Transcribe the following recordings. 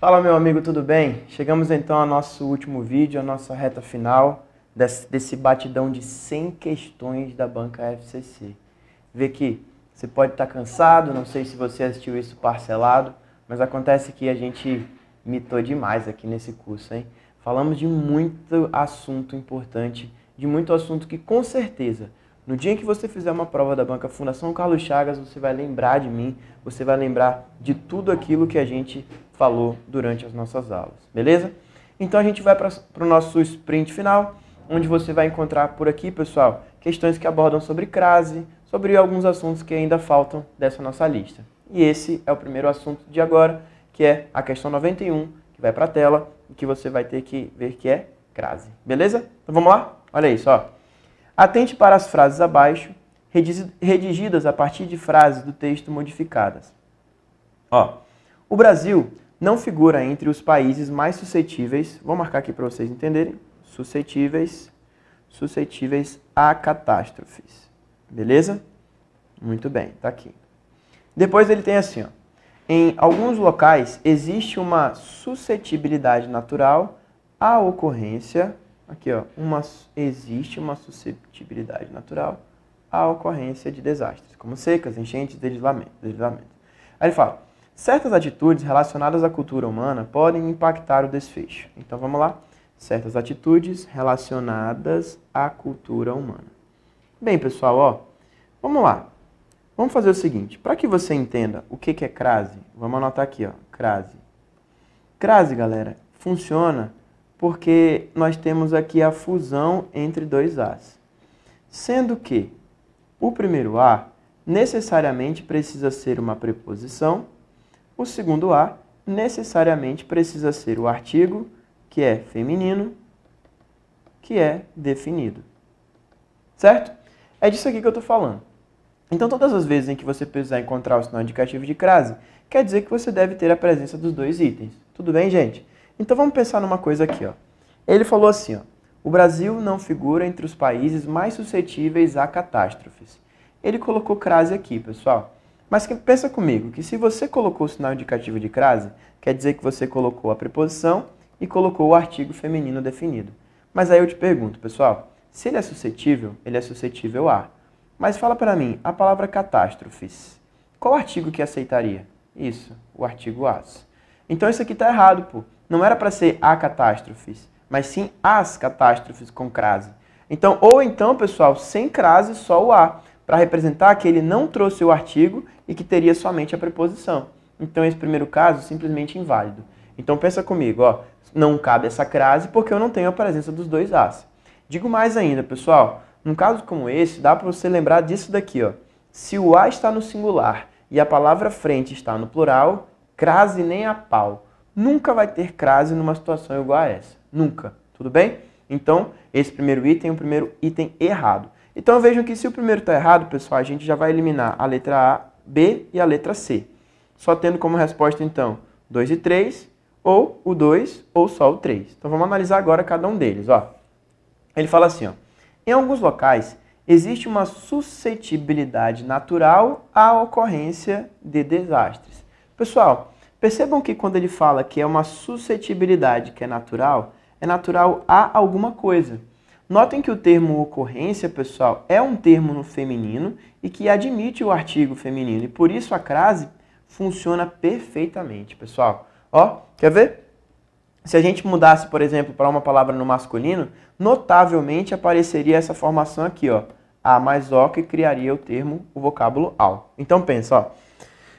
Fala, meu amigo, tudo bem? Chegamos então ao nosso último vídeo, a nossa reta final desse batidão de 100 questões da banca FCC. Vê que você pode estar cansado, não sei se você assistiu isso parcelado, mas acontece que a gente mitou demais aqui nesse curso, hein? Falamos de muito assunto importante, de muito assunto que com certeza, no dia em que você fizer uma prova da banca Fundação Carlos Chagas, você vai lembrar de mim, você vai lembrar de tudo aquilo que a gente falou durante as nossas aulas, beleza? Então a gente vai para o nosso sprint final, onde você vai encontrar por aqui, pessoal, questões que abordam sobre crase, sobre alguns assuntos que ainda faltam dessa nossa lista. E esse é o primeiro assunto de agora, que é a questão 91, que vai para a tela e que você vai ter que ver que é crase, beleza? Então vamos lá? Olha isso, ó. Atente para as frases abaixo, redigidas a partir de frases do texto modificadas. Ó, o Brasil não figura entre os países mais suscetíveis, vou marcar aqui para vocês entenderem, suscetíveis a catástrofes. Beleza? Muito bem, tá aqui. Depois ele tem assim, ó. Em alguns locais existe uma suscetibilidade natural à ocorrência, aqui ó, existe uma suscetibilidade natural à ocorrência de desastres, como secas, enchentes, deslizamentos. Aí ele fala, certas atitudes relacionadas à cultura humana podem impactar o desfecho. Então vamos lá. Certas atitudes relacionadas à cultura humana. Bem, pessoal, ó, vamos lá. Vamos fazer o seguinte, para que você entenda o que é crase, vamos anotar aqui, ó, crase. Crase, galera, funciona porque nós temos aqui a fusão entre dois As. Sendo que o primeiro A necessariamente precisa ser uma preposição, o segundo A necessariamente precisa ser o artigo, que é feminino, que é definido. Certo? É disso aqui que eu estou falando. Então, todas as vezes em que você precisar encontrar o sinal indicativo de crase, quer dizer que você deve ter a presença dos dois itens. Tudo bem, gente? Então, vamos pensar numa coisa aqui, ó. Ele falou assim, ó, o Brasil não figura entre os países mais suscetíveis a catástrofes. Ele colocou crase aqui, pessoal. Mas pensa comigo, que se você colocou o sinal indicativo de crase, quer dizer que você colocou a preposição e colocou o artigo feminino definido. Mas aí eu te pergunto, pessoal, se ele é suscetível a. Mas fala para mim, a palavra catástrofes, qual artigo que aceitaria? Isso, o artigo as. Então isso aqui está errado, pô. Não era para ser a catástrofes, mas sim as catástrofes com crase. Então, ou então, pessoal, sem crase, só o a, para representar que ele não trouxe o artigo e que teria somente a preposição. Então, esse primeiro caso, simplesmente inválido. Então, pensa comigo, ó, não cabe essa crase porque eu não tenho a presença dos dois as. Digo mais ainda, pessoal, num caso como esse, dá para você lembrar disso daqui, ó. Se o a está no singular e a palavra frente está no plural, crase nem a pau. Nunca vai ter crase numa situação igual a essa. Nunca. Tudo bem? Então, esse primeiro item é o primeiro item errado. Então, vejam que se o primeiro está errado, pessoal, a gente já vai eliminar a letra A, B e a letra C. Só tendo como resposta, então, 2 e 3, ou o 2, ou só o 3. Então, vamos analisar agora cada um deles, ó. Ele fala assim, ó. Em alguns locais, existe uma suscetibilidade natural à ocorrência de desastres. Pessoal, percebam que quando ele fala que é uma suscetibilidade que é natural a alguma coisa. Notem que o termo ocorrência, pessoal, é um termo no feminino e que admite o artigo feminino. E por isso a crase funciona perfeitamente, pessoal. Ó, quer ver? Se a gente mudasse, por exemplo, para uma palavra no masculino, notavelmente apareceria essa formação aqui, ó, a mais o, que criaria o vocábulo ao. Então pensa, ó,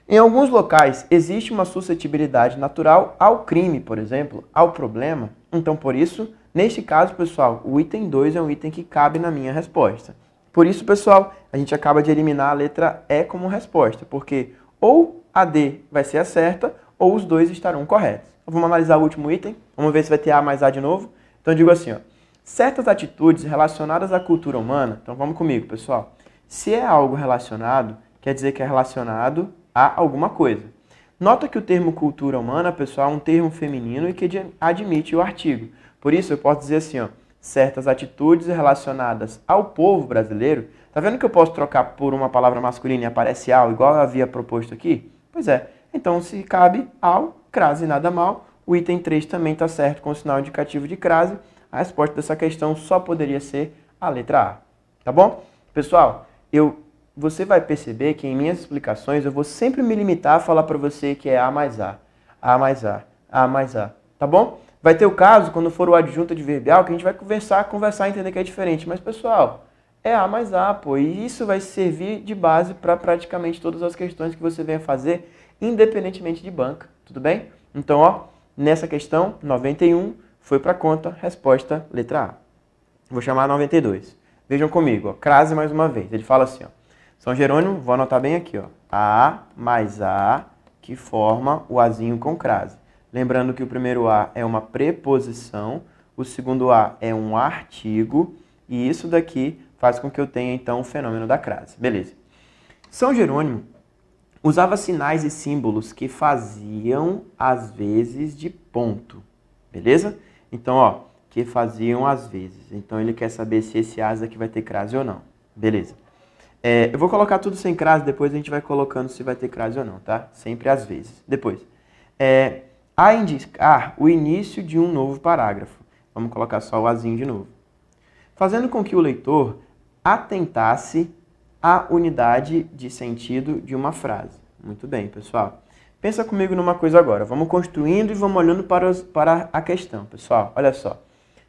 em alguns locais existe uma suscetibilidade natural ao crime, por exemplo, ao problema. Então, por isso, neste caso, pessoal, o item 2 é um item que cabe na minha resposta. Por isso, pessoal, a gente acaba de eliminar a letra E como resposta, porque ou a D vai ser a certa, ou os dois estarão corretos. Então, vamos analisar o último item, vamos ver se vai ter A mais A de novo. Então eu digo assim, ó, certas atitudes relacionadas à cultura humana, então vamos comigo, pessoal. Se é algo relacionado, quer dizer que é relacionado a alguma coisa. Nota que o termo cultura humana, pessoal, é um termo feminino e que admite o artigo. Por isso eu posso dizer assim, ó, certas atitudes relacionadas ao povo brasileiro. Tá vendo que eu posso trocar por uma palavra masculina e aparece ao, igual eu havia proposto aqui? Pois é. Então, se cabe ao, crase nada mal, o item 3 também está certo com o sinal indicativo de crase. A resposta dessa questão só poderia ser a letra A. Tá bom? Pessoal, você vai perceber que em minhas explicações eu vou sempre me limitar a falar para você que é A mais A, A mais A, A mais A. Tá bom? Vai ter o caso, quando for o adjunto adverbial, que a gente vai conversar e entender que é diferente. Mas, pessoal, é A mais A, pô. E isso vai servir de base para praticamente todas as questões que você venha fazer, independentemente de banca. Tudo bem? Então, ó, nessa questão, 91 foi para conta, resposta letra A. Vou chamar 92. Vejam comigo, ó, crase mais uma vez. Ele fala assim, ó, São Jerônimo, vou anotar bem aqui, ó, A mais A, que forma o Azinho com crase. Lembrando que o primeiro A é uma preposição, o segundo A é um artigo, e isso daqui faz com que eu tenha, então, o fenômeno da crase. Beleza. São Jerônimo usava sinais e símbolos que faziam, às vezes, de ponto. Beleza? Então, ó, que faziam às vezes. Então, ele quer saber se esse as aqui vai ter crase ou não. Beleza. Eu vou colocar tudo sem crase, depois a gente vai colocando se vai ter crase ou não, tá? Sempre às vezes. Depois. A indicar o início de um novo parágrafo. Vamos colocar só o azinho de novo. Fazendo com que o leitor atentasse à unidade de sentido de uma frase. Muito bem, pessoal. Pensa comigo numa coisa agora. Vamos construindo e vamos olhando para a questão, pessoal. Olha só.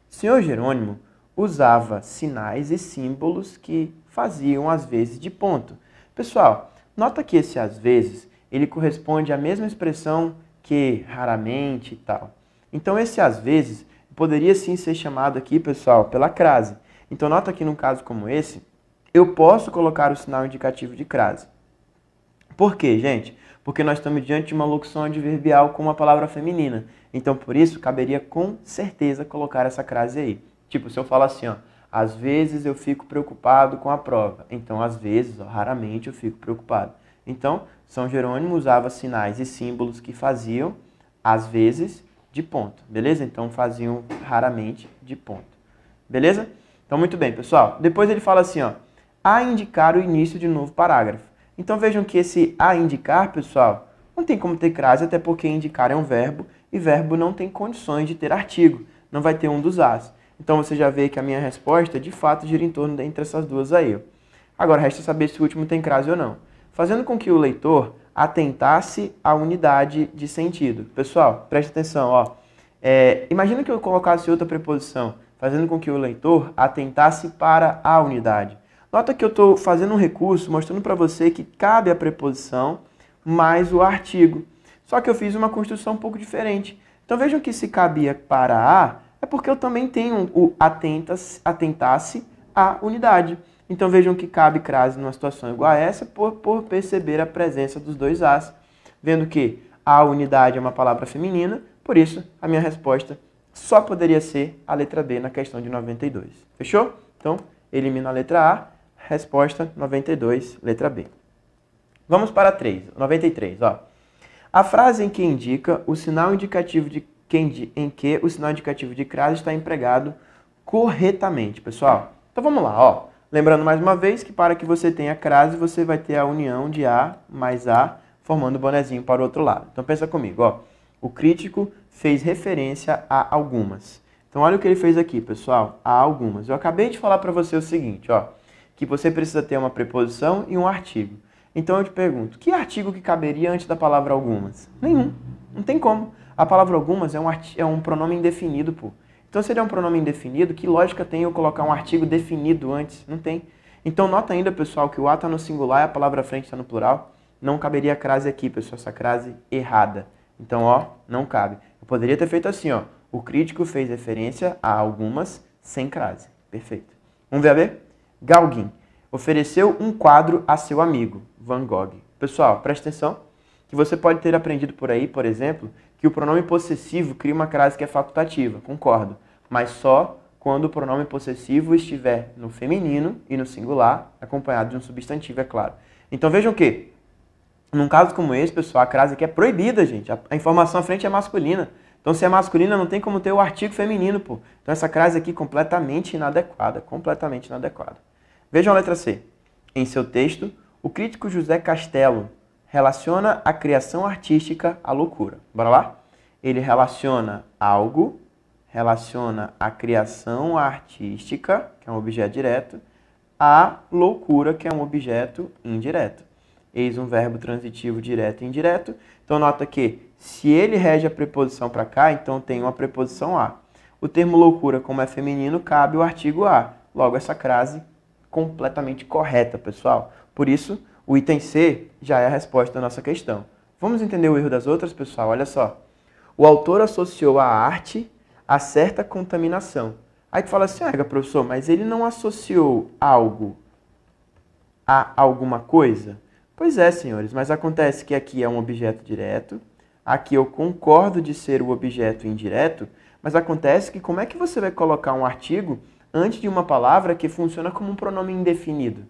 Senhor Jerônimo usava sinais e símbolos que faziam às vezes de ponto. Pessoal, nota que esse às vezes, ele corresponde à mesma expressão que raramente e tal. Então esse às vezes poderia sim ser chamado aqui, pessoal, pela crase. Então nota que num caso como esse, eu posso colocar o sinal indicativo de crase. Por quê, gente? Porque nós estamos diante de uma locução adverbial com uma palavra feminina. Então, por isso, caberia com certeza colocar essa crase aí. Tipo, se eu falar assim, ó, às vezes eu fico preocupado com a prova. Então, às vezes, ó, raramente eu fico preocupado. Então, São Jerônimo usava sinais e símbolos que faziam, às vezes, de ponto. Beleza? Então, faziam raramente de ponto. Beleza? Então, muito bem, pessoal. Depois ele fala assim, ó, a indicar o início de um novo parágrafo. Então, vejam que esse a indicar, pessoal, não tem como ter crase, até porque indicar é um verbo, e verbo não tem condições de ter artigo. Não vai ter um dos as. Então, você já vê que a minha resposta, de fato, gira em torno entre essas duas aí. Ó. Agora, resta saber se o último tem crase ou não. Fazendo com que o leitor atentasse à unidade de sentido. Pessoal, preste atenção, ó. Imagina que eu colocasse outra preposição, fazendo com que o leitor atentasse para a unidade. Nota que eu estou fazendo um recurso, mostrando para você que cabe a preposição mais o artigo. Só que eu fiz uma construção um pouco diferente. Então vejam que se cabia para a, é porque eu também tenho o atentasse à unidade. Então vejam que cabe crase numa situação igual a essa por perceber a presença dos dois as. Vendo que a unidade é uma palavra feminina, por isso a minha resposta só poderia ser a letra B na questão de 92. Fechou? Então, elimino a letra A, resposta 92, letra B. Vamos para 93, ó. A frase em que indica o sinal indicativo em que o sinal indicativo de crase está empregado corretamente, pessoal. Então vamos lá, ó. Lembrando mais uma vez que para que você tenha crase, você vai ter a união de A mais A, formando o bonezinho para o outro lado. Então pensa comigo, ó. O crítico fez referência a algumas. Então olha o que ele fez aqui, pessoal, a algumas. Eu acabei de falar para você o seguinte, ó, que você precisa ter uma preposição e um artigo. Então eu te pergunto, que artigo que caberia antes da palavra algumas? Nenhum. Não tem como. A palavra algumas é um pronome indefinido, pô. Então se ele é um pronome indefinido, que lógica tem eu colocar um artigo definido antes? Não tem. Então nota ainda, pessoal, que o A está no singular e a palavra frente está no plural. Não caberia a crase aqui, pessoal, essa crase errada. Então, ó, não cabe. Eu poderia ter feito assim, ó. O crítico fez referência a algumas sem crase. Perfeito. Vamos ver a B? Gauguin ofereceu um quadro a seu amigo, Van Gogh. Pessoal, presta atenção que você pode ter aprendido por aí, por exemplo, que o pronome possessivo cria uma crase que é facultativa, concordo, mas só quando o pronome possessivo estiver no feminino e no singular, acompanhado de um substantivo, é claro. Então vejam que, num caso como esse, pessoal, a crase aqui é proibida, gente. A informação à frente é masculina. Então, se é masculina, não tem como ter o artigo feminino, pô. Então, essa crase aqui completamente inadequada, completamente inadequada. Vejam a letra C. Em seu texto, o crítico José Castelo relaciona a criação artística à loucura. Bora lá? ele relaciona algo, relaciona a criação artística, que é um objeto direto, a loucura, que é um objeto indireto. Eis um verbo transitivo direto e indireto. Então, nota que se ele rege a preposição para cá, então tem uma preposição a. O termo loucura, como é feminino, cabe o artigo a. Logo, essa crase completamente correta, pessoal. Por isso, o item C já é a resposta da nossa questão. Vamos entender o erro das outras, pessoal? Olha só. O autor associou a arte a certa contaminação. Aí tu fala assim, professor, mas ele não associou algo a alguma coisa? Pois é, senhores, mas acontece que aqui é um objeto direto, aqui eu concordo de ser o objeto indireto, mas acontece que como é que você vai colocar um artigo antes de uma palavra que funciona como um pronome indefinido?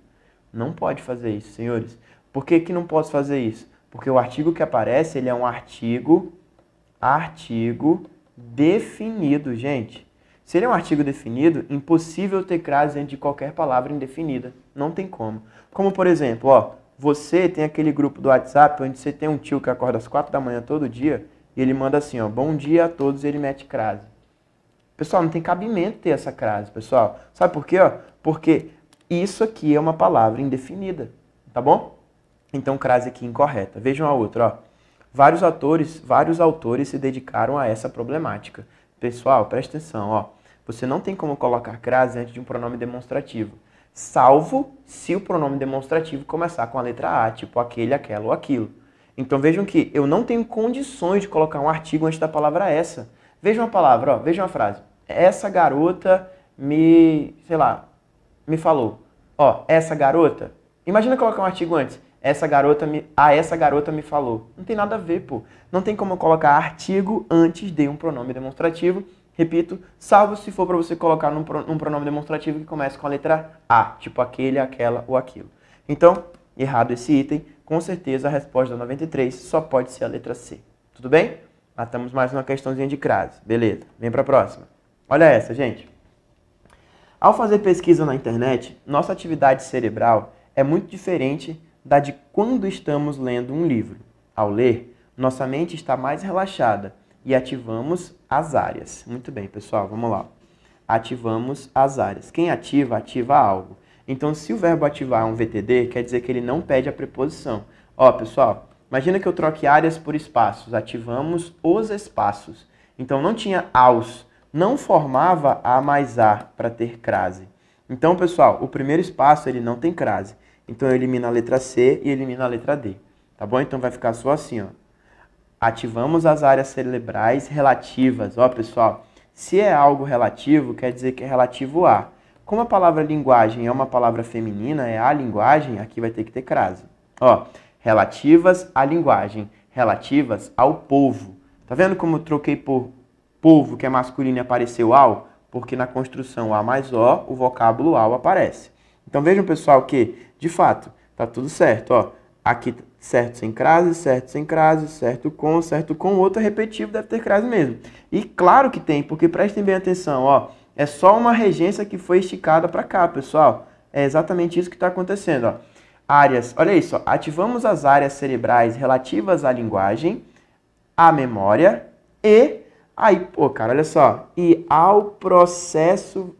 Não pode fazer isso, senhores. Por que que não posso fazer isso? Porque o artigo que aparece, ele é um artigo definido, gente. Se ele é um artigo definido, impossível ter crase dentro de qualquer palavra indefinida. Não tem como. Como, por exemplo, ó, você tem aquele grupo do WhatsApp onde você tem um tio que acorda às 4 da manhã todo dia e ele manda assim, ó, bom dia a todos, e ele mete crase. Pessoal, não tem cabimento ter essa crase, pessoal. Sabe por quê? Ó? Porque isso aqui é uma palavra indefinida, tá bom? Então, crase aqui incorreta. Vejam a outra, ó. Vários autores se dedicaram a essa problemática. Pessoal, presta atenção, ó. Você não tem como colocar crase antes de um pronome demonstrativo, salvo se o pronome demonstrativo começar com a letra A, tipo aquele, aquela ou aquilo. Então vejam que eu não tenho condições de colocar um artigo antes da palavra essa. Vejam a palavra, ó, vejam a frase. Essa garota me falou. Ó, essa garota. Imagina colocar um artigo antes. Essa garota me falou. Não tem nada a ver, pô. Não tem como colocar artigo antes de um pronome demonstrativo. Repito, salvo se for para você colocar um pronome demonstrativo que comece com a letra A, tipo aquele, aquela ou aquilo. Então, errado esse item, com certeza a resposta da 93 só pode ser a letra C. Tudo bem? Matamos mais uma questãozinha de crase. Beleza, vem para a próxima. Olha essa, gente. Ao fazer pesquisa na internet, nossa atividade cerebral é muito diferente da de quando estamos lendo um livro. Ao ler, nossa mente está mais relaxada e ativamos as áreas. Muito bem, pessoal, vamos lá. Ativamos as áreas. Quem ativa, ativa algo. Então, se o verbo ativar é um VTD, quer dizer que ele não pede a preposição. Ó, pessoal, imagina que eu troque áreas por espaços. Ativamos os espaços. Então, não tinha aos. Não formava A mais A para ter crase. Então, pessoal, o primeiro espaço ele não tem crase. Então, eu elimino a letra C e elimino a letra D. Tá bom? Então, vai ficar só assim, ó. Ativamos as áreas cerebrais relativas. Ó, pessoal, se é algo relativo, quer dizer que é relativo a. Como a palavra linguagem é uma palavra feminina, é a linguagem, aqui vai ter que ter crase. Ó, relativas à linguagem, relativas ao povo. Tá vendo como eu troquei por povo, que é masculino, e apareceu ao? Porque na construção A mais O, o vocábulo ao aparece. Então vejam, pessoal, que, de fato, tá tudo certo, ó. Aqui, certo sem crase, certo com, outro é repetitivo, deve ter crase mesmo. E claro que tem, porque prestem bem atenção, ó. É só uma regência que foi esticada para cá, pessoal. É exatamente isso que está acontecendo, ó. Áreas, olha isso, ó. Ativamos as áreas cerebrais relativas à linguagem, à memória e... Aí, pô, cara, olha só. E ao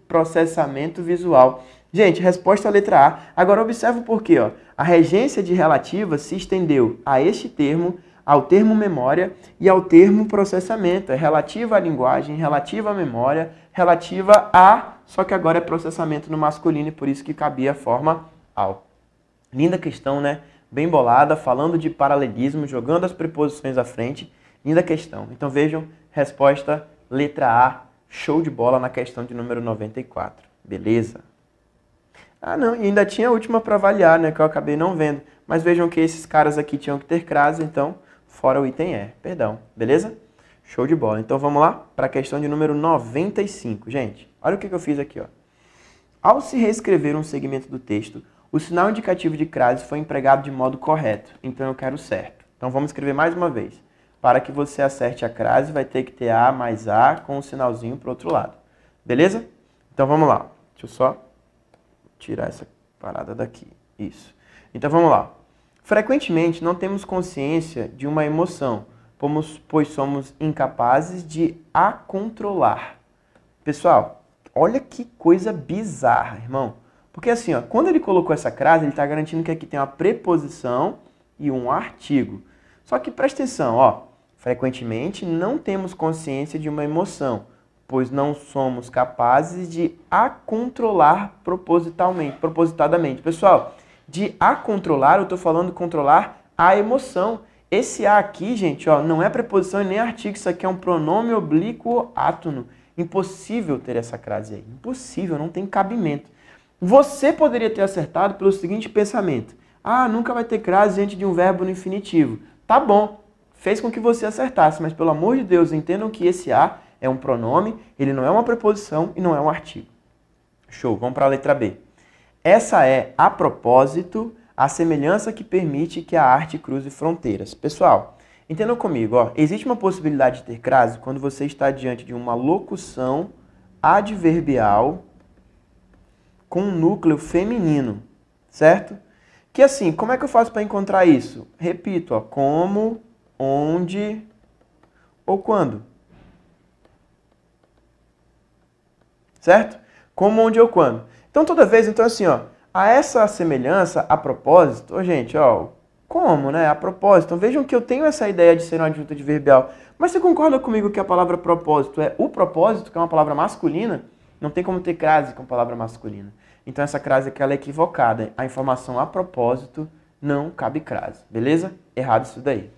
processamento visual. Gente, resposta à letra A. Agora, observa o porquê, ó. A regência de relativa se estendeu a este termo, ao termo memória e ao termo processamento. É relativa à linguagem, relativa à memória, relativa a... Só que agora é processamento no masculino e por isso que cabia a forma ao. Linda questão, né? Bem bolada, falando de paralelismo, jogando as preposições à frente. Linda questão. Então, vejam, resposta letra A. Show de bola na questão de número 94. Beleza? Ah, não, e ainda tinha a última para avaliar, né, que eu acabei não vendo. Mas vejam que esses caras aqui tinham que ter crase, então, fora o item E, perdão, beleza? Show de bola. Então, vamos lá para a questão de número 95, gente. Olha o que eu fiz aqui, ó. Ao se reescrever um segmento do texto, o sinal indicativo de crase foi empregado de modo correto, então eu quero certo. Então, vamos escrever mais uma vez. Para que você acerte a crase, vai ter que ter A mais A com um sinalzinho para o outro lado. Beleza? Então, vamos lá. Deixa eu só tirar essa parada daqui. Isso. Então, vamos lá. Frequentemente, não temos consciência de uma emoção. pois somos incapazes de a controlar. Pessoal, olha que coisa bizarra, irmão. Porque assim, ó, quando ele colocou essa crase, ele está garantindo que aqui tem uma preposição e um artigo. Só que presta atenção, ó, frequentemente não temos consciência de uma emoção, pois não somos capazes de a controlar propositadamente. Pessoal, de a controlar, eu estou falando controlar a emoção. Esse a aqui, gente, ó, não é preposição e nem artigo, isso aqui é um pronome oblíquo átono. Impossível ter essa crase aí, impossível, não tem cabimento. Você poderia ter acertado pelo seguinte pensamento: ah, nunca vai ter crase diante de um verbo no infinitivo. Tá bom, fez com que você acertasse, mas pelo amor de Deus, entendam que esse a é um pronome, ele não é uma preposição e não é um artigo. Show, vamos para a letra B. Essa é, a propósito, a semelhança que permite que a arte cruze fronteiras. Pessoal, entendam comigo, ó, existe uma possibilidade de ter crase quando você está diante de uma locução adverbial com um núcleo feminino, certo? Que assim, como é que eu faço para encontrar isso? Repito, ó, como, onde ou quando. Certo? Como, onde ou quando. Então, toda vez, então assim, ó, a essa semelhança, a propósito, ó, gente, ó, como, né? A propósito. Então, vejam que eu tenho essa ideia de ser uma adjunta adverbial. Mas você concorda comigo que a palavra propósito é o propósito, que é uma palavra masculina? Não tem como ter crase com palavra masculina. Então, essa crase aqui ela é equivocada. A informação a propósito não cabe crase. Beleza? Errado isso daí.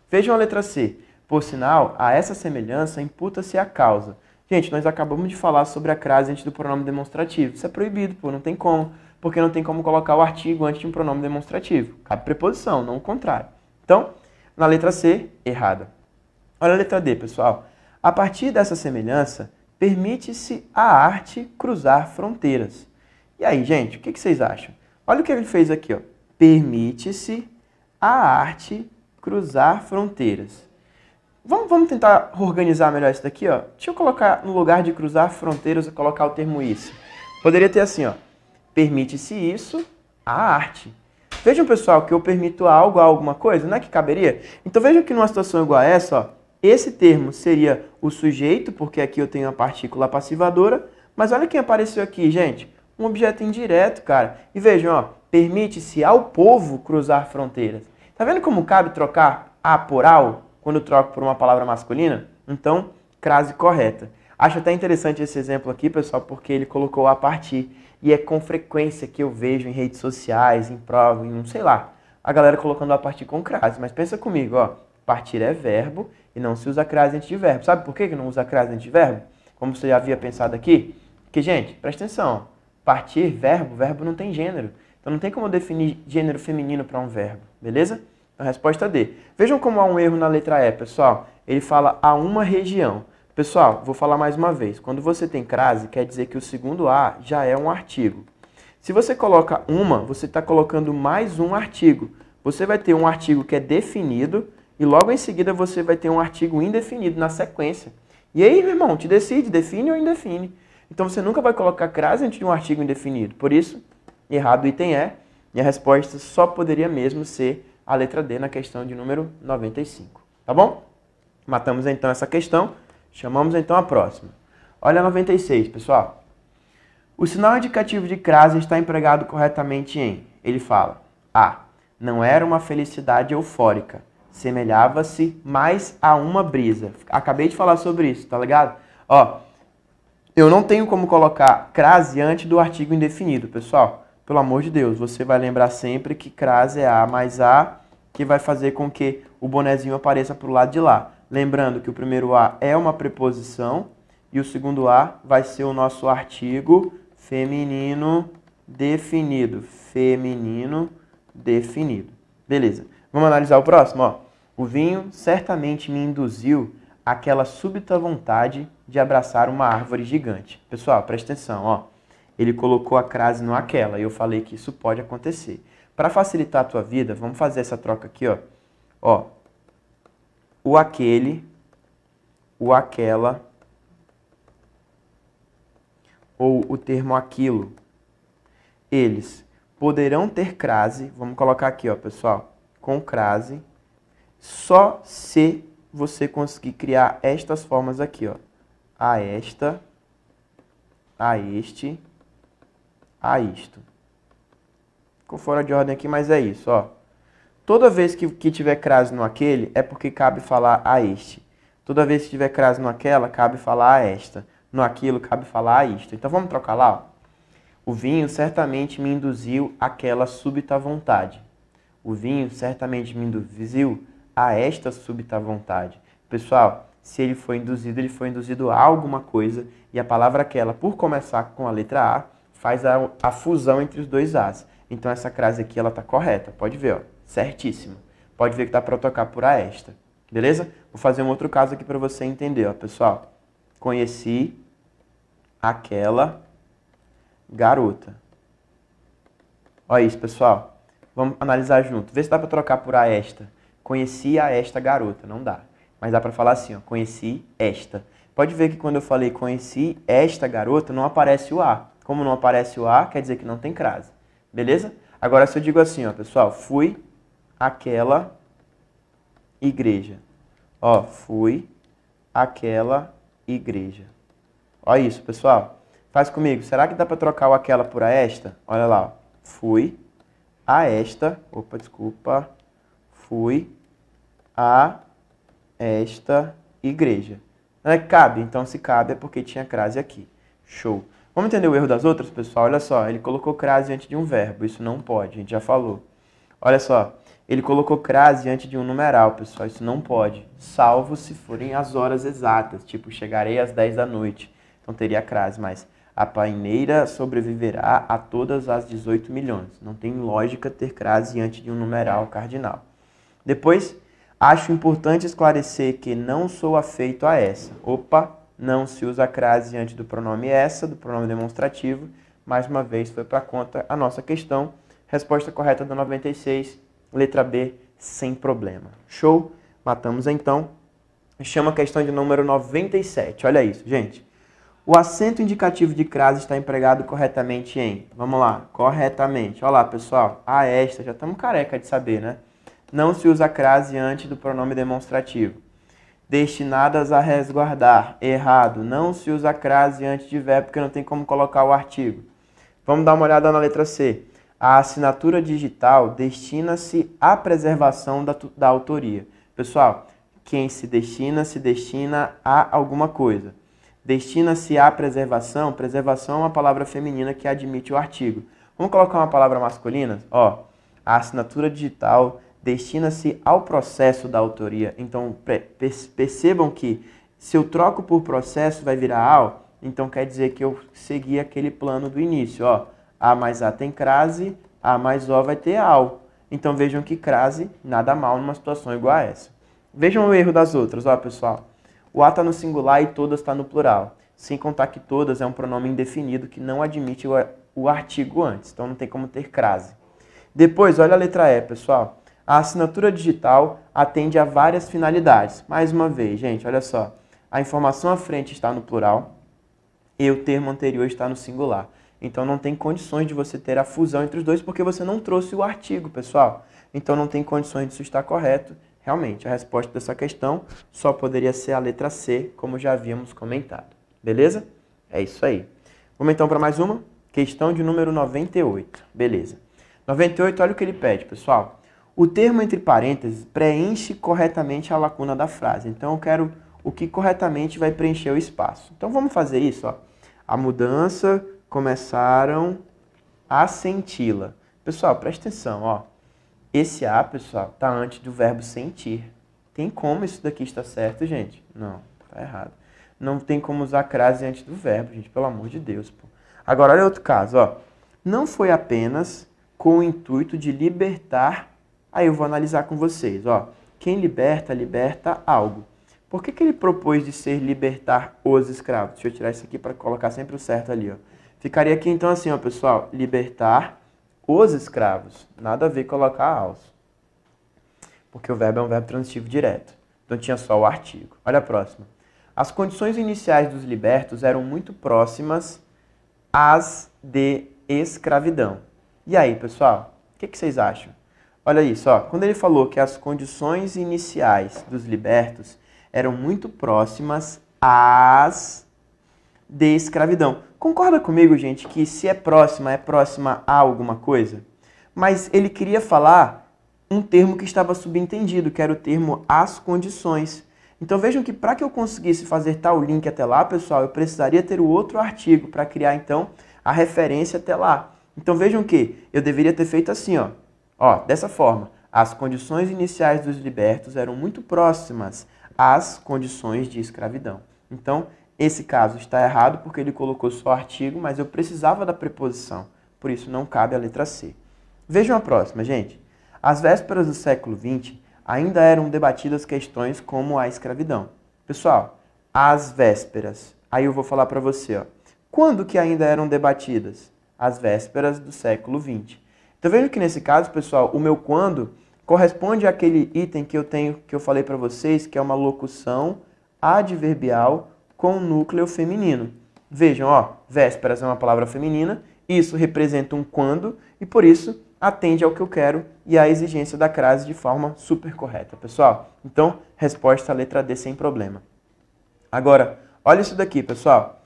Vejam a letra C. Por sinal, a essa semelhança imputa-se a causa. Gente, nós acabamos de falar sobre a crase antes do pronome demonstrativo. Isso é proibido, pô, não tem como. Porque não tem como colocar o artigo antes de um pronome demonstrativo. Cabe preposição, não o contrário. Então, na letra C, errada. Olha a letra D, pessoal. A partir dessa semelhança, permite-se a arte cruzar fronteiras. E aí, gente, o que vocês acham? Olha o que ele fez aqui, ó. Permite-se a arte cruzar fronteiras. Vamos tentar organizar melhor isso daqui, ó. Deixa eu colocar, no lugar de cruzar fronteiras, eu colocar o termo isso. Poderia ter assim, ó. Permite-se isso a arte. Vejam, pessoal, que eu permito algo a alguma coisa, não é que caberia? Então vejam que numa situação igual a essa, ó, esse termo seria o sujeito, porque aqui eu tenho a partícula passivadora, mas olha quem apareceu aqui, gente. Um objeto indireto, cara. E vejam, ó, permite-se ao povo cruzar fronteiras. Tá vendo como cabe trocar a por ao quando eu troco por uma palavra masculina? Então, crase correta. Acho até interessante esse exemplo aqui, pessoal, porque ele colocou a partir. E é com frequência que eu vejo em redes sociais, em prova, em sei lá, a galera colocando a partir com crase. Mas pensa comigo, ó, partir é verbo e não se usa crase antes de verbo. Sabe por que não usa crase antes de verbo? Como você já havia pensado aqui? Porque, gente, presta atenção, partir, verbo não tem gênero. Então não tem como eu definir gênero feminino para um verbo, beleza? A resposta D. Vejam como há um erro na letra E, pessoal. Ele fala a uma região. Pessoal, vou falar mais uma vez. Quando você tem crase, quer dizer que o segundo a já é um artigo. Se você coloca uma, você está colocando mais um artigo. Você vai ter um artigo que é definido e logo em seguida você vai ter um artigo indefinido na sequência. E aí, meu irmão, te decide, define ou indefine. Então você nunca vai colocar crase antes de um artigo indefinido. Por isso, errado o item E. E a resposta só poderia mesmo ser a letra D na questão de número 95. Tá bom? Matamos então essa questão. Chamamos então a próxima. Olha a 96, pessoal. O sinal indicativo de crase está empregado corretamente em... Ele fala: A. Não era uma felicidade eufórica. Semelhava-se mais a uma brisa. Acabei de falar sobre isso, tá ligado? Ó, eu não tenho como colocar crase antes do artigo indefinido, pessoal. Pelo amor de Deus, você vai lembrar sempre que crase é A mais A, que vai fazer com que o bonezinho apareça para o lado de lá. Lembrando que o primeiro A é uma preposição e o segundo A vai ser o nosso artigo feminino definido. Feminino definido. Beleza. Vamos analisar o próximo, ó. O vinho certamente me induziu àquela súbita vontade de abraçar uma árvore gigante. Pessoal, presta atenção, ó. Ele colocou a crase no aquela e eu falei que isso pode acontecer. Para facilitar a tua vida, vamos fazer essa troca aqui, ó. Ó, o aquele, o aquela, ou o termo aquilo, eles poderão ter crase, vamos colocar aqui, ó, pessoal, com crase, só se você conseguir criar estas formas aqui, ó. A esta, a este, a isto. Ficou fora de ordem aqui, mas é isso, ó. Toda vez que tiver crase no aquele, é porque cabe falar a este. Toda vez que tiver crase no aquela, cabe falar a esta. No aquilo, cabe falar a isto. Então vamos trocar lá, ó. O vinho certamente me induziu àquela súbita vontade. O vinho certamente me induziu a esta súbita vontade. Pessoal, se ele foi induzido a alguma coisa, e a palavra aquela, por começar com a letra A, faz a fusão entre os dois As. Então essa crase aqui, ela tá correta. Pode ver, ó. Certíssimo. Pode ver que dá para trocar por a esta. Beleza? Vou fazer um outro caso aqui para você entender, ó, pessoal. Conheci aquela garota. Olha isso, pessoal. Vamos analisar junto. Vê se dá para trocar por a esta. Conheci a esta garota. Não dá. Mas dá para falar assim, ó. Conheci esta. Pode ver que quando eu falei conheci esta garota, não aparece o A. Como não aparece o A, quer dizer que não tem crase. Beleza? Agora, se eu digo assim, ó, pessoal. Fui àquela igreja. Ó, fui àquela igreja. Olha isso, pessoal. Faz comigo. Será que dá para trocar o aquela por a esta? Olha lá, ó. Fui a esta. Opa, desculpa. Fui a esta igreja. Não é que cabe? Então, se cabe é porque tinha crase aqui. Show. Vamos entender o erro das outras, pessoal? Olha só, ele colocou crase antes de um verbo. Isso não pode, a gente já falou. Olha só, ele colocou crase antes de um numeral, pessoal. Isso não pode. Salvo se forem as horas exatas. Tipo, chegarei às 10 da noite. Então teria crase, mas a paineira sobreviverá a todas as 18 milhões. Não tem lógica ter crase antes de um numeral cardinal. Depois, acho importante esclarecer que não sou afeito a essa. Opa! Não se usa a crase antes do pronome essa, do pronome demonstrativo. Mais uma vez, foi para conta a nossa questão. Resposta correta do 96, letra B, sem problema. Show? Matamos então. Chama a questão de número 97. Olha isso, gente. O acento indicativo de crase está empregado corretamente em... Vamos lá, corretamente. Olha lá, pessoal. A esta, já estamos careca de saber, né? Não se usa a crase antes do pronome demonstrativo. Destinadas a resguardar. Errado. Não se usa a crase antes de verbo, porque não tem como colocar o artigo. Vamos dar uma olhada na letra C. A assinatura digital destina-se à preservação da autoria. Pessoal, quem se destina a alguma coisa. Destina-se à preservação. Preservação é uma palavra feminina que admite o artigo. Vamos colocar uma palavra masculina? Ó, a assinatura digital destina-se ao processo da autoria. Então, percebam que se eu troco por processo, vai virar ao. Então, quer dizer que eu segui aquele plano do início. Ó, A mais A tem crase, A mais O vai ter ao. Então, vejam que crase, nada mal numa situação igual a essa. Vejam o erro das outras, ó, pessoal. O A está no singular e todas está no plural. Sem contar que todas é um pronome indefinido que não admite o artigo antes. Então, não tem como ter crase. Depois, olha a letra E, pessoal. A assinatura digital atende a várias finalidades. Mais uma vez, gente, olha só. A informação à frente está no plural e o termo anterior está no singular. Então, não tem condições de você ter a fusão entre os dois porque você não trouxe o artigo, pessoal. Então, não tem condições disso estar correto. Realmente, a resposta dessa questão só poderia ser a letra C, como já havíamos comentado. Beleza? É isso aí. Vamos então para mais uma? Questão de número 98. Beleza. 98, olha o que ele pede, pessoal. O termo entre parênteses preenche corretamente a lacuna da frase. Então, eu quero o que corretamente vai preencher o espaço. Então, vamos fazer isso. Ó. A mudança começaram a senti-la. Pessoal, presta atenção. Ó. Esse A, pessoal, está antes do verbo sentir. Tem como isso daqui estar certo, gente? Não, está errado. Não tem como usar crase antes do verbo, gente. Pelo amor de Deus. Pô. Agora, olha outro caso. Ó. Não foi apenas com o intuito de libertar. Aí eu vou analisar com vocês, ó. Quem liberta, liberta algo. Por que ele propôs de ser libertar os escravos? Deixa eu tirar isso aqui para colocar sempre o certo ali, ó. Ficaria aqui então assim, ó, pessoal. Libertar os escravos. Nada a ver com colocar aos. Porque o verbo é um verbo transitivo direto. Então tinha só o artigo. Olha a próxima. As condições iniciais dos libertos eram muito próximas às de escravidão. E aí, pessoal? O que vocês acham? Olha isso, ó. Quando ele falou que as condições iniciais dos libertos eram muito próximas às de escravidão. Concorda comigo, gente, que se é próxima a alguma coisa? Mas ele queria falar um termo que estava subentendido, que era o termo as condições. Então vejam que para que eu conseguisse fazer tal link até lá, pessoal, eu precisaria ter o outro artigo para criar, então, a referência até lá. Então vejam que eu deveria ter feito assim, ó, dessa forma. As condições iniciais dos libertos eram muito próximas às condições de escravidão. Então, esse caso está errado porque ele colocou só artigo, mas eu precisava da preposição. Por isso, não cabe a letra C. Vejam a próxima, gente. Às vésperas do século XX, ainda eram debatidas questões como a escravidão. Pessoal, às vésperas. Aí eu vou falar para você, ó. Quando que ainda eram debatidas? Às vésperas do século XX. Então vejam que nesse caso, pessoal, o meu quando corresponde àquele item que eu falei para vocês, que é uma locução adverbial com núcleo feminino. Vejam, ó, vésperas é uma palavra feminina, isso representa um quando e por isso atende ao que eu quero e à exigência da crase de forma super correta, pessoal. Então, resposta à letra D sem problema. Agora, olha isso daqui, pessoal.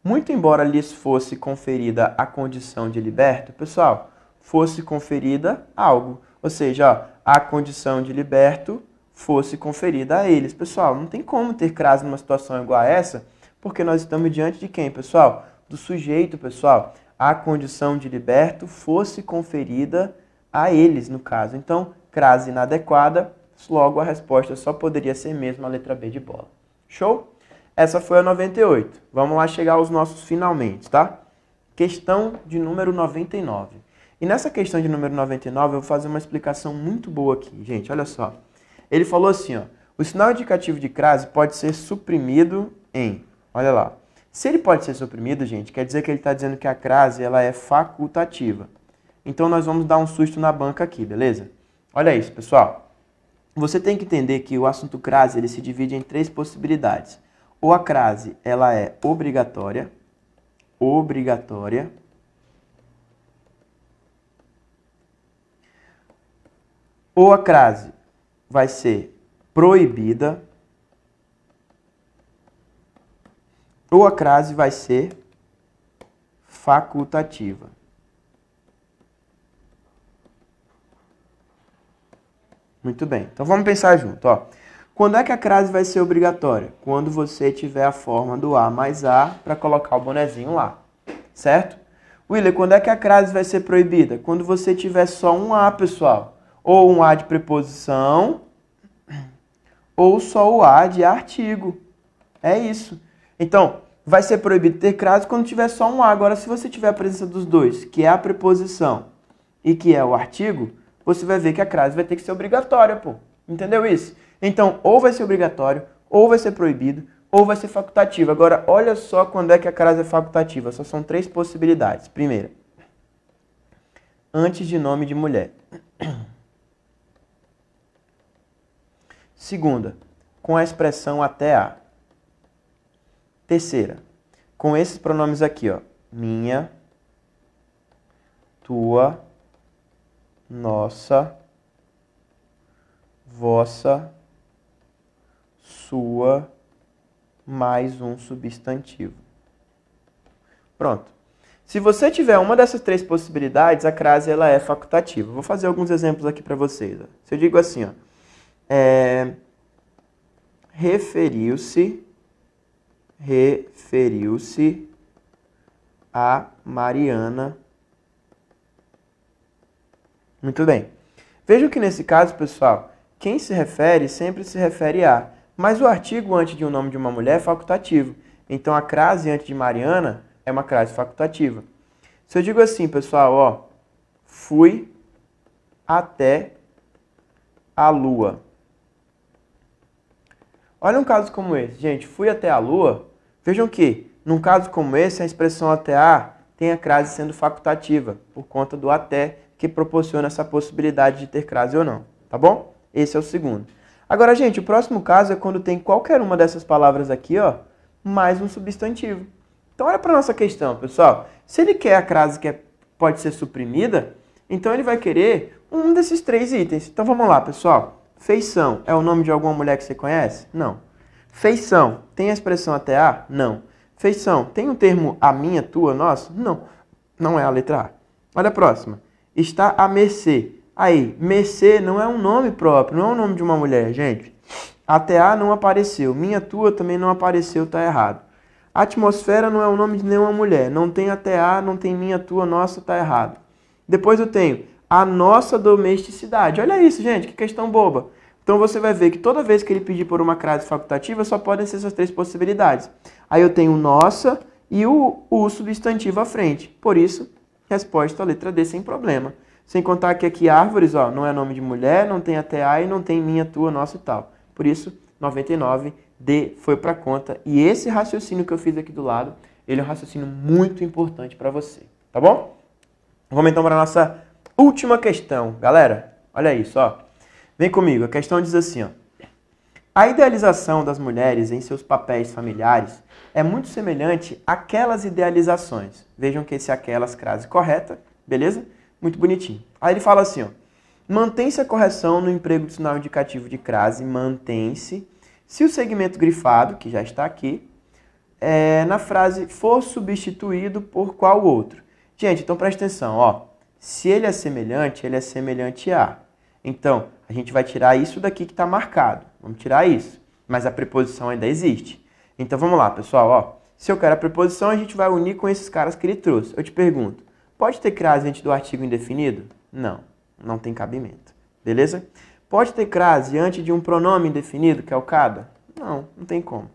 Muito embora lhes fosse conferida a condição de liberto, pessoal, fosse conferida algo. Ou seja, ó, a condição de liberto fosse conferida a eles. Pessoal, não tem como ter crase numa situação igual a essa, porque nós estamos diante de quem, pessoal? Do sujeito, pessoal. A condição de liberto fosse conferida a eles, no caso. Então, crase inadequada, logo a resposta só poderia ser mesmo a letra B de bola. Show? Essa foi a 98. Vamos lá chegar aos nossos finalmente, tá? Questão de número 99. E nessa questão de número 99, eu vou fazer uma explicação muito boa aqui, gente. Olha só. Ele falou assim, ó, o sinal indicativo de crase pode ser suprimido em... Olha lá. Se ele pode ser suprimido, gente, quer dizer que ele está dizendo que a crase ela é facultativa. Então, nós vamos dar um susto na banca aqui, beleza? Olha isso, pessoal. Você tem que entender que o assunto crase ele se divide em três possibilidades. Ou a crase ela é obrigatória, ou a crase vai ser proibida, ou a crase vai ser facultativa. Muito bem, então vamos pensar junto, ó. Quando é que a crase vai ser obrigatória? Quando você tiver a forma do A mais A para colocar o bonezinho lá, certo? Willer, quando é que a crase vai ser proibida? Quando você tiver só um A, pessoal. Ou um A de preposição, ou só o A de artigo. É isso. Então, vai ser proibido ter crase quando tiver só um A. Agora, se você tiver a presença dos dois, que é a preposição e que é o artigo, você vai ver que a crase vai ter que ser obrigatória, pô. Entendeu isso? Então, ou vai ser obrigatório, ou vai ser proibido, ou vai ser facultativo. Agora, olha só quando é que a crase é facultativa. Só são três possibilidades. Primeira, antes de nome de mulher. Segunda, com a expressão até a. Terceira, com esses pronomes aqui, ó. Minha, tua, nossa, vossa, sua, mais um substantivo. Pronto. Se você tiver uma dessas três possibilidades, a crase ela é facultativa. Vou fazer alguns exemplos aqui para vocês. Ó. Se eu digo assim, ó, referiu-se a Mariana. Muito bem. Vejam que nesse caso, pessoal, quem se refere sempre se refere a, mas o artigo antes de um nome de uma mulher é facultativo. Então a crase antes de Mariana é uma crase facultativa. Se eu digo assim, pessoal, ó, fui até a Lua. Olha um caso como esse, gente, fui até a Lua. Vejam que, num caso como esse, a expressão até a tem a crase sendo facultativa, por conta do até, que proporciona essa possibilidade de ter crase ou não, tá bom? Esse é o segundo. Agora, gente, o próximo caso é quando tem qualquer uma dessas palavras aqui, ó, mais um substantivo. Então, olha para a nossa questão, pessoal. Se ele quer a crase que pode ser suprimida, então ele vai querer um desses três itens. Então, vamos lá, pessoal. Feição é o nome de alguma mulher que você conhece? Não. Feição tem a expressão até A? Não. Feição tem o termo a minha, tua, nosso? Não. Não é a letra A. Olha a próxima. Está à mercê. Aí, mercê não é um nome próprio, não é o nome de uma mulher, gente. Até A não apareceu. Minha, tua também não apareceu, tá errado. Atmosfera não é o nome de nenhuma mulher. Não tem até A, não tem minha, tua, nossa, tá errado. Depois eu tenho a nossa domesticidade. Olha isso, gente, que questão boba. Então você vai ver que toda vez que ele pedir por uma crase facultativa, só podem ser essas três possibilidades. Aí eu tenho nossa e o substantivo à frente. Por isso, resposta a letra D sem problema. Sem contar que aqui árvores, ó, não é nome de mulher, não tem até A e não tem minha, tua, nossa e tal. Por isso, 99, D foi para conta. E esse raciocínio que eu fiz aqui do lado, ele é um raciocínio muito importante para você, tá bom? Vamos então para a nossa última questão. Galera, olha isso, ó. Vem comigo, a questão diz assim, ó. A idealização das mulheres em seus papéis familiares é muito semelhante àquelas idealizações. Vejam que esse aquelas crase correta, beleza? Muito bonitinho. Aí ele fala assim, ó. Mantém-se a correção no emprego do sinal indicativo de crase, mantém-se, se o segmento grifado, que já está aqui, na frase for substituído por qual outro. Gente, então presta atenção, ó. Se ele é semelhante a. Então, a gente vai tirar isso daqui que está marcado. Vamos tirar isso. Mas a preposição ainda existe. Então, vamos lá, pessoal, ó. Se eu quero a preposição, a gente vai unir com esses caras que ele trouxe. Eu te pergunto, pode ter crase antes do artigo indefinido? Não, não tem cabimento. Beleza? Pode ter crase antes de um pronome indefinido, que é o cada? Não, não tem como.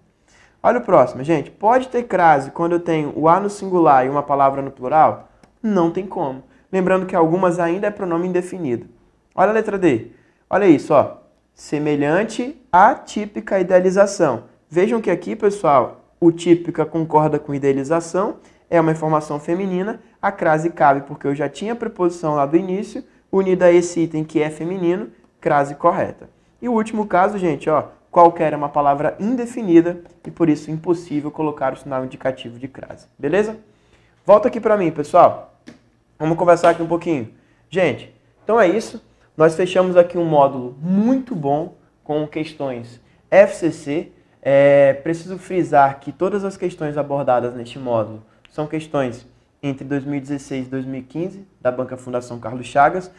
Olha o próximo, gente. Pode ter crase quando eu tenho o a no singular e uma palavra no plural? Não tem como. Lembrando que algumas ainda é pronome indefinido. Olha a letra D. Olha isso, ó. Semelhante à típica idealização. Vejam que aqui, pessoal, o típica concorda com idealização, é uma informação feminina, a crase cabe porque eu já tinha a preposição lá do início, unida a esse item que é feminino, crase correta. E o último caso, gente, ó, qualquer é uma palavra indefinida e por isso impossível colocar o sinal indicativo de crase. Beleza? Volta aqui para mim, pessoal. Vamos conversar aqui um pouquinho. Gente, então é isso. Nós fechamos aqui um módulo muito bom com questões FCC. Preciso frisar que todas as questões abordadas neste módulo são questões entre 2016 e 2015 da Banca Fundação Carlos Chagas.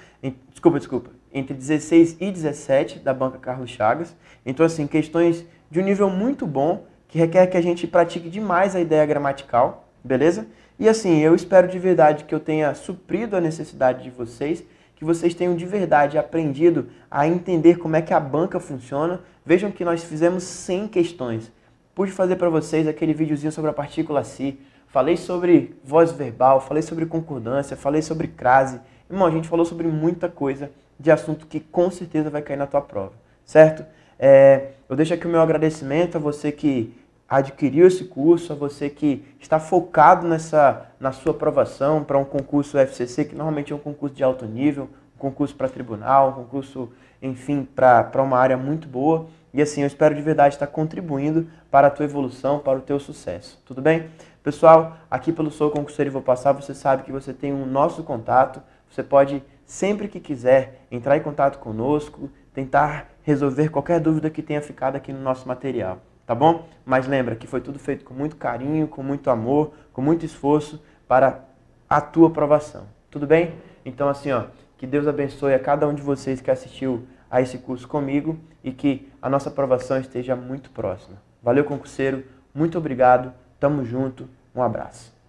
Entre 16 e 17 da Banca Carlos Chagas. Então, assim, questões de um nível muito bom que requer que a gente pratique demais a ideia gramatical, beleza? E assim, eu espero de verdade que eu tenha suprido a necessidade de vocês, que vocês tenham de verdade aprendido a entender como é que a banca funciona. Vejam que nós fizemos 100 questões. Pude fazer para vocês aquele videozinho sobre a partícula si, falei sobre voz verbal, falei sobre concordância, falei sobre crase. Irmão, a gente falou sobre muita coisa de assunto que com certeza vai cair na tua prova, certo? Eu deixo aqui o meu agradecimento a você que adquiriu esse curso, a você que está focado na sua aprovação para um concurso FCC, que normalmente é um concurso de alto nível, um concurso para tribunal, um concurso, enfim, para uma área muito boa. E assim, eu espero de verdade estar contribuindo para a tua evolução, para o teu sucesso. Tudo bem? Pessoal, aqui pelo Sou Concurseiro e Vou Passar, você sabe que você tem o nosso contato. Você pode, sempre que quiser, entrar em contato conosco, tentar resolver qualquer dúvida que tenha ficado aqui no nosso material. Tá bom? Mas lembra que foi tudo feito com muito carinho, com muito amor, com muito esforço para a tua aprovação. Tudo bem? Então assim, ó, que Deus abençoe a cada um de vocês que assistiu a esse curso comigo e que a nossa aprovação esteja muito próxima. Valeu, concurseiro. Muito obrigado. Tamo junto. Um abraço.